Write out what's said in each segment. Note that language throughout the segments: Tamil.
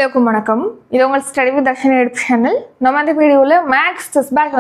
எல்லோருக்கும் வணக்கம். இது உங்கள் study with Darshini YouTube channel. நம்ம இந்த வீடியோவில் மேக்ஸ் டெஸ்ட் பேட்ச்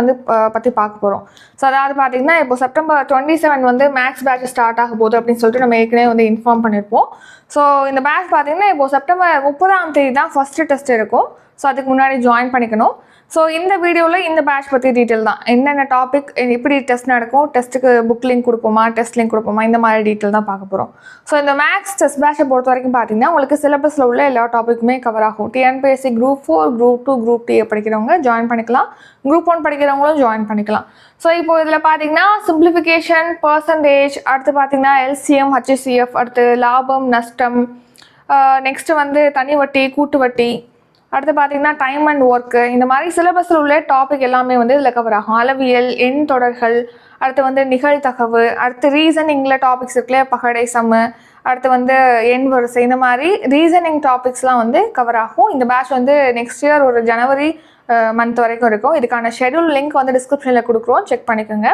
பற்றி பார்க்க போகிறோம். ஸோ அதாவது பார்த்தீங்கன்னா இப்போ செப்டம்பர் 27 மேக்ஸ் பேட்ச் ஸ்டார்ட் ஆக போகுது அப்படின்னு சொல்லிட்டு நம்ம ஏற்கனவே இன்ஃபார்ம் பண்ணியிருப்போம். ஸோ இந்த பேட்ச் பார்த்தீங்கன்னா இப்போ செப்டம்பர் 30 தான் ஃபஸ்ட்டு டெஸ்ட் இருக்கும். ஸோ அதுக்கு முன்னாடி ஜாயின் பண்ணிக்கணும். ஸோ இந்த வீடியோவில் இந்த பேட்ச் பற்றி டீட்டெயில் தான், என்னென்ன டாபிக், எப்படி டெஸ்ட் நடக்கும், டெஸ்ட்டுக்கு புக் லிங்க் கொடுப்போமா, டெஸ்ட் லிங்க் கொடுப்போமா, இந்த மாதிரி டீட்டெயில் தான் பார்க்க போகிறோம். ஸோ இந்த மேக்ஸ் டெஸ்ட் பேட்சை பொறுத்த வரைக்கும் பார்த்தீங்கன்னா உங்களுக்கு சிலபஸில் உள்ள எல்லா டாப்பிக்குமே கவர் ஆகும். டிஎன்பிஎஸ்சி குரூப் 4, குரூப் 2, குரூப் 3 படிக்கிறவங்க ஜாயின் பண்ணிக்கலாம். குரூப் 1 படிக்கிறவங்களும் ஜாயின் பண்ணிக்கலாம். ஸோ இப்போ இதில் பார்த்தீங்கன்னா சிம்பிளிஃபிகேஷன், பர்சன்டேஜ், அடுத்து பார்த்தீங்கன்னா எல்சிஎம், ஹச்சிசிஎஃப், அடுத்து லாபம், நஷ்டம், நெக்ஸ்ட்டு தனி வட்டி, கூட்டு வட்டி, அடுத்து பார்த்தீங்கன்னா டைம் அண்ட் ஒர்க்கு, இந்த மாதிரி சிலபஸில் உள்ள டாபிக் எல்லாமே இதில் கவர் ஆகும். அளவியல், எண் தொடர்கள், அடுத்து நிகழ்தகவு, அடுத்து ரீசனிங்கில் டாபிக்ஸ் இருக்குல்ல, பகடை, சம்மு, அடுத்து எண் வரிசை, இந்த மாதிரி ரீசனிங் டாபிக்ஸ்லாம் கவர் ஆகும். இந்த பேட்ச் நெக்ஸ்ட் இயர் ஒரு ஜனவரி மந்த் வரைக்கும் இருக்கும். இதுக்கான ஷெடியூல் லிங்க் டிஸ்கிரிப்ஷனில் கொடுக்குறோம், செக் பண்ணிக்கோங்க.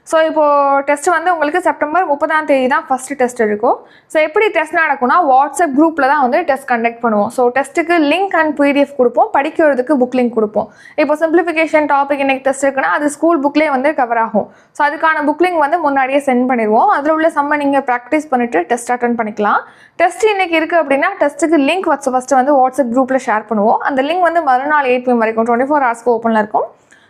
ஸோ இப்போது டெஸ்ட் உங்களுக்கு செப்டம்பர் 30 தான் ஃபஸ்ட்டு டெஸ்ட் இருக்கும். ஸோ எப்படி டெஸ்ட் நடக்கும்னா வாட்ஸ்அப் குரூப்பில் தான் டெஸ்ட் கண்டக்ட் பண்ணுவோம். ஸோ டெஸ்ட்டுக்கு லிங்க் அண்ட் பிடிஎஃப் கொடுப்போம், படிக்கிறதுக்கு புக் லிங்க் கொடுப்போம். இப்போ சிம்பிளிஃபிகேஷன் டாபிக் இன்றைக்கி டெஸ்ட் இருக்குன்னா அது ஸ்கூல் புக்லேயே கவர் ஆகும். ஸோ அதுக்கான புக் லிங்க் முன்னாடியே சென்ட் பண்ணிடுவோம். அதில் உள்ள சம்ம நீங்கள் ப்ராக்டிஸ் பண்ணிவிட்டு டெஸ்ட் அட்டன் பண்ணிக்கலாம். டெஸ்ட் இன்றைக்கி இருக்குது அப்படின்னா டெஸ்ட்டுக்கு லிங்க் ஃபஸ்ட்டு வாட்ஸ்அப் குரூப்பில் ஷேர் பண்ணுவோம். அந்த லிங்க் மறுநாள் 8 PM வரைக்கும் 24 ஹவர்ஸ்க்கு ஓப்பனில் இருக்கும்.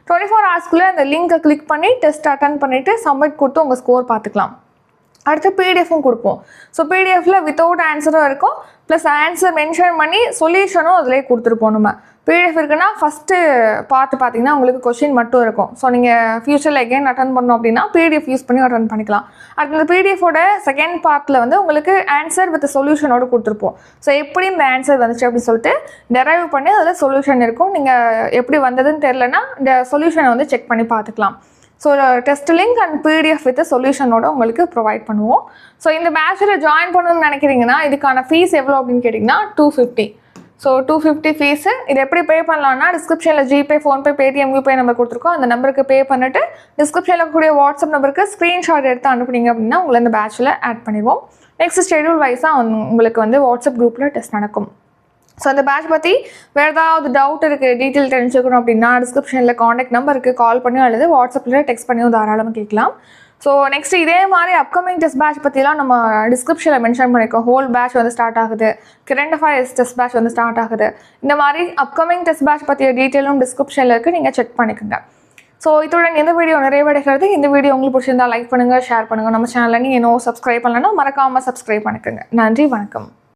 24 ஹவர்ஸ்க்குள்ளே அந்த லிங்கை கிளிக் பண்ணி டெஸ்ட் அட்டன் பண்ணிவிட்டு சப்மிட் கொடுத்து உங்கள் ஸ்கோர் பார்த்துக்கலாம். அடுத்து பிடிஎஃப்பும் கொடுப்போம். ஸோ பிடிஎஃப்பில் வித்தவுட் ஆன்சரும் இருக்கும், ப்ளஸ் ஆன்சர் மென்ஷன் பண்ணி சொல்யூஷனும் அதிலே கொடுத்துருப்போம். நம்ம பிடிஎஃப் இருக்குன்னா ஃபஸ்ட்டு பார்த்தீங்கன்னா உங்களுக்கு கொஷின் மட்டும் இருக்கும். ஸோ நீங்கள் ஃபியூச்சரில் எகைன் அட்டன் பண்ணோம் அப்படின்னா பிடிஎஃப் யூஸ் பண்ணி அட்டன் பண்ணிக்கலாம். அடுத்த இந்த பிடிஎஃபோட செகண்ட் பார்ட்டில் உங்களுக்கு ஆன்சர் வித் சொல்யூஷனோடு கொடுத்துருப்போம். ஸோ எப்படி இந்த ஆன்சர் வந்துச்சு அப்படின்னு சொல்லிட்டு டெரைவ் பண்ணி அதில் சொல்யூஷன் இருக்கும். நீங்கள் எப்படி வந்ததுன்னு தெரிலனா இந்த சொல்யூஷனை செக் பண்ணி பார்த்துக்கலாம். So test link and PDF with சொல்யூஷனோட உங்களுக்கு ப்ரொவைட் பண்ணுவோம். ஸோ இந்த பேட்சில் ஜாயின் பண்ணணும்னு நினைக்கிறீங்கன்னா இதுக்கான ஃபீஸ் எவ்வளோ அப்படின்னு கேட்டிங்கன்னா 250. So 250 fees. இது எப்படி பே பண்ணலான்னா டிஸ்கிரிப்ஷனில் GPay, PhonePe, Paytm, UPI number கொடுத்துருக்கோம். அந்த நம்பருக்கு பே பண்ணிவிட்டு டிஸ்கிரிப்ஷனில் இருக்கக்கூடிய வாட்ஸ்அப் நம்பருக்கு ஸ்க்ரீன்ஷாட் எடுத்து அனுப்புனீங்க அப்படின்னா உங்களை இந்த பேட்சில் ஆட் பண்ணிடுவோம். நெக்ஸ்ட் ஷெடியூல் வைஸாக உங்களுக்கு வாட்ஸ்அப் குரூப்பில் டெஸ்ட் நடக்கும். ஸோ அந்த பேட்ச் பற்றி வேறு ஏதாவது டவுட் இருக்குது, டீட்டெயில் தெரிஞ்சுக்கணும் அப்படின்னா டிஸ்கிரிப்ஷனில் காண்டாக்ட் நம்பருக்கு கால் பண்ணியோ அல்லது வாட்ஸ்அப்பில் டெக்ஸ்ட் பண்ணியோ தாராளமாக கேட்கலாம். ஸோ நெக்ஸ்ட் இதே மாதிரி அப்கமிங் டெஸ்ட் பேட்ச் பற்றிலாம் நம்ம டிஸ்கிரிப்ஷனில் மென்ஷன் பண்ணியிருக்கோம். ஹோல் பேட்ச் ஸ்டார்ட் ஆகுது, current affairs test batch start ஆகுது. இந்த மாதிரி அப்கமிங் டெஸ்ட் பேட்ச் பற்றிய டீட்டெயிலும் டிஸ்கிரிப்ஷனில் இருக்குது, நீங்கள் செக் பண்ணிக்கோங்க. ஸோ இத்துடன் இந்த வீடியோ நிறைவடைகிறது. இந்த வீடியோ உங்களுக்கு பிடிச்சிருந்தா லைக் பண்ணுங்கள், ஷேர் பண்ணுங்கள். நம்ம சேனலில் நீங்கள் இன்னும் சப்ஸ்கிரைப் பண்ணலன்னா மறக்காமல் சப்ஸ்கிரைப் பண்ணிக்கோங்க. நன்றி, வணக்கம்.